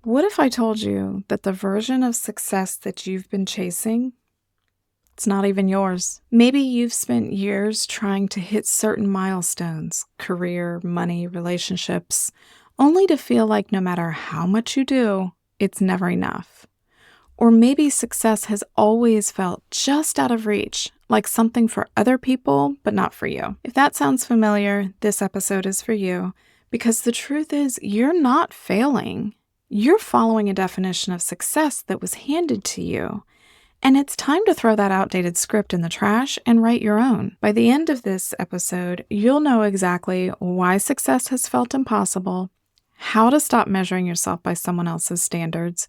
What if I told you that the version of success that you've been chasing, it's not even yours? Maybe you've spent years trying to hit certain milestones, career, money, relationships, only to feel like no matter how much you do, it's never enough. Or maybe success has always felt just out of reach, like something for other people, but not for you. If that sounds familiar, this episode is for you, because the truth is you're not failing. You're following a definition of success that was handed to you. And it's time to throw that outdated script in the trash and write your own. By the end of this episode, you'll know exactly why success has felt impossible, how to stop measuring yourself by someone else's standards,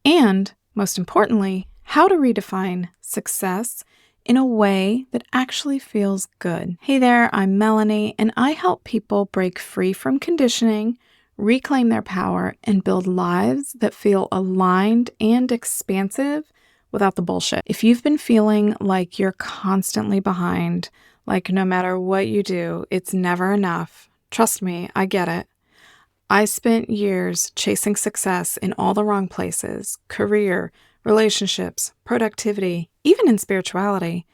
and, most importantly, how to redefine success in a way that actually feels good. Hey there, I'm Melanie, and I help people break free from conditioning, reclaim their power, and build lives that feel aligned and expansive without the bullshit. If you've been feeling like you're constantly behind, like no matter what you do, it's never enough, trust me, I get it. I spent years chasing success in all the wrong places, career, relationships, productivity, even in spirituality,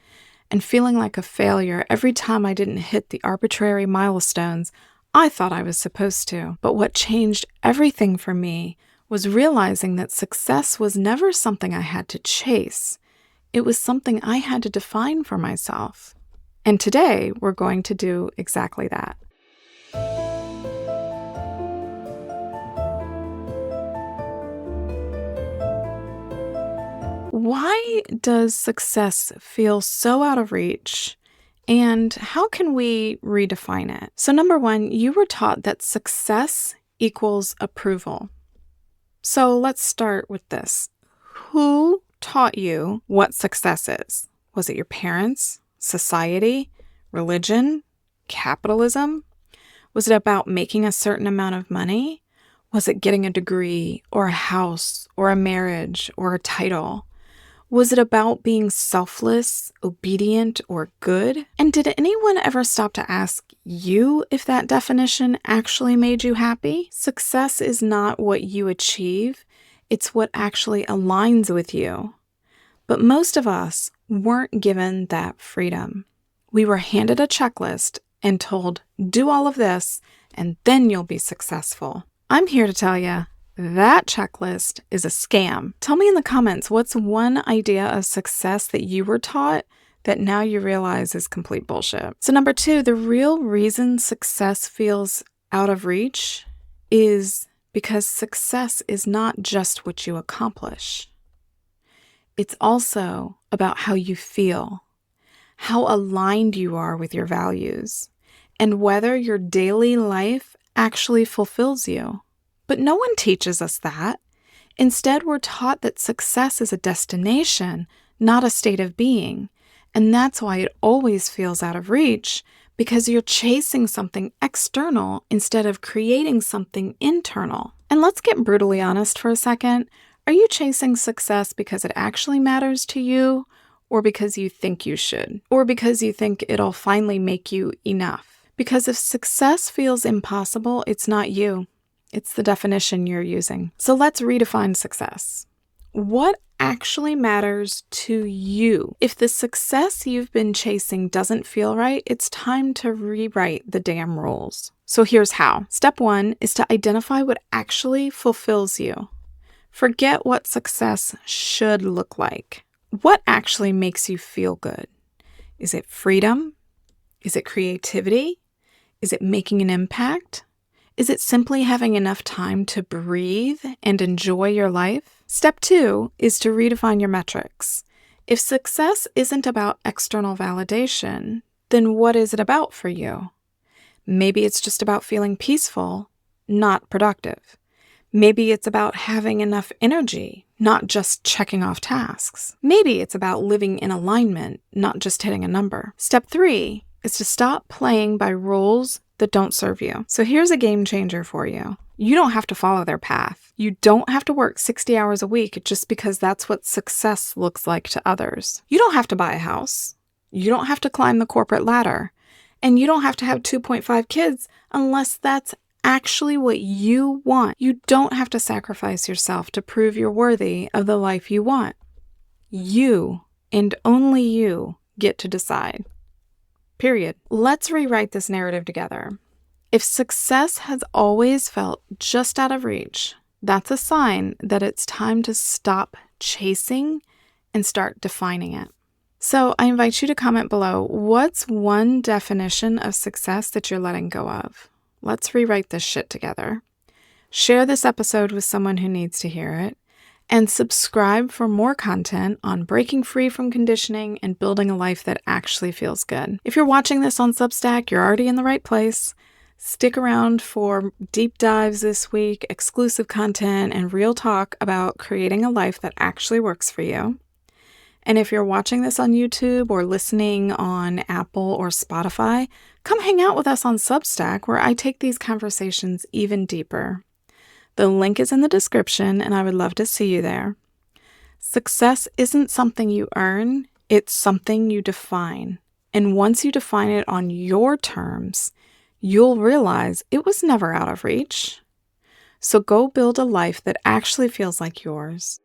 and feeling like a failure every time I didn't hit the arbitrary milestones I thought I was supposed to. But what changed everything for me was realizing that success was never something I had to chase. It was something I had to define for myself. And today, we're going to do exactly that. Why does success feel so out of reach, and how can we redefine it? So number one, you were taught that success equals approval. So let's start with this. Who taught you what success is? Was it your parents, society, religion, capitalism? Was it about making a certain amount of money? Was it getting a degree or a house or a marriage or a title? Was it about being selfless, obedient, or good? And did anyone ever stop to ask you if that definition actually made you happy? Success is not what you achieve, it's what actually aligns with you. But most of us weren't given that freedom. We were handed a checklist and told, do all of this, and then you'll be successful. I'm here to tell you, that checklist is a scam. Tell me in the comments, what's one idea of success that you were taught that now you realize is complete bullshit? So number two, the real reason success feels out of reach is because success is not just what you accomplish. It's also about how you feel, how aligned you are with your values, and whether your daily life actually fulfills you. But no one teaches us that. Instead, we're taught that success is a destination, not a state of being. And that's why it always feels out of reach, because you're chasing something external instead of creating something internal. And let's get brutally honest for a second. Are you chasing success because it actually matters to you, or because you think you should, or because you think it'll finally make you enough? Because if success feels impossible, it's not you. It's the definition you're using. So let's redefine success. What actually matters to you? If the success you've been chasing doesn't feel right, it's time to rewrite the damn rules. So here's how. Step one is to identify what actually fulfills you. Forget what success should look like. What actually makes you feel good? Is it freedom? Is it creativity? Is it making an impact? Is it simply having enough time to breathe and enjoy your life? Step two is to redefine your metrics. If success isn't about external validation, then what is it about for you? Maybe it's just about feeling peaceful, not productive. Maybe it's about having enough energy, not just checking off tasks. Maybe it's about living in alignment, not just hitting a number. Step three is to stop playing by rules that don't serve you. So here's a game changer for you. You don't have to follow their path. You don't have to work 60 hours a week just because that's what success looks like to others. You don't have to buy a house. You don't have to climb the corporate ladder. And you don't have to have 2.5 kids unless that's actually what you want. You don't have to sacrifice yourself to prove you're worthy of the life you want. You, and only you, get to decide. Period. Let's rewrite this narrative together. If success has always felt just out of reach, that's a sign that it's time to stop chasing and start defining it. So I invite you to comment below, what's one definition of success that you're letting go of? Let's rewrite this shit together. Share this episode with someone who needs to hear it, and subscribe for more content on breaking free from conditioning and building a life that actually feels good. If you're watching this on Substack, you're already in the right place. Stick around for deep dives this week, exclusive content, and real talk about creating a life that actually works for you. And if you're watching this on YouTube or listening on Apple or Spotify, come hang out with us on Substack, where I take these conversations even deeper. The link is in the description, and I would love to see you there. Success isn't something you earn, it's something you define. And once you define it on your terms, you'll realize it was never out of reach. So go build a life that actually feels like yours.